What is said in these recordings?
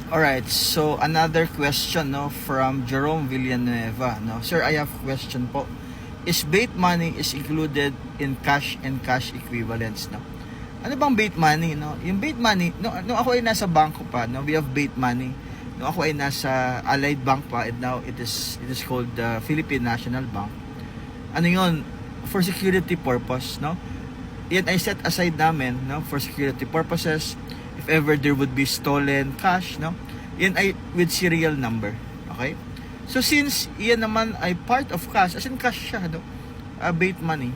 Alright, so another question no from Jerome Villanueva. No, sir, I have question po. Is bait money is included in cash and cash equivalents? No, ano bang bait money? No, yung bait money, no ako ay nasa bangko pa. No, we have bait money. No, ako ay nasa Allied Bank pa, and now it is called the Philippine National Bank. Ano yon? For security purpose. No, yan ay set aside namin. No, for security purposes. If ever there would be stolen cash, no, yan ay with serial number. Okay, so since yan naman ay part of cash, as in cash siya, no, bait money,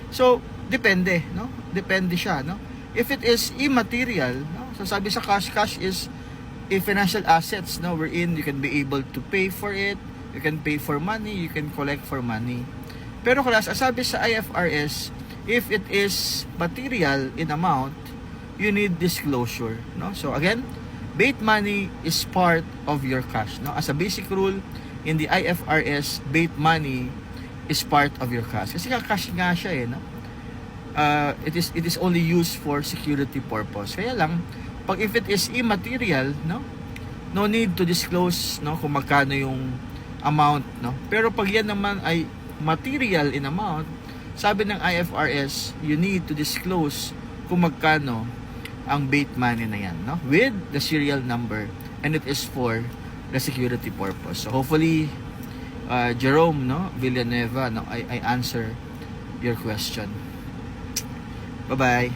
so depende, no, depende siya, no. If it is immaterial, no, so sabi sa cash is a financial assets, no, wherein you can be able to pay for it, you can pay for money, you can collect for money. Pero class, sabi sa IFRS, if it is material in amount, you need disclosure, no? So again, bait money is part of your cash, no? As a basic rule in the IFRS, bait money is part of your cash. Kasi cash nga siya, no? It is only used for security purpose. Kaya lang, pag if it is immaterial, no? No need to disclose, no, kung magkano yung amount, no? Pero pag yan naman ay material in amount, sabi ng IFRS, you need to disclose kung magkano ang bait money na yan, no, with the serial number, and it is for the security purpose. So hopefully Jerome, no, Villanueva, no, I answer your question. Bye bye.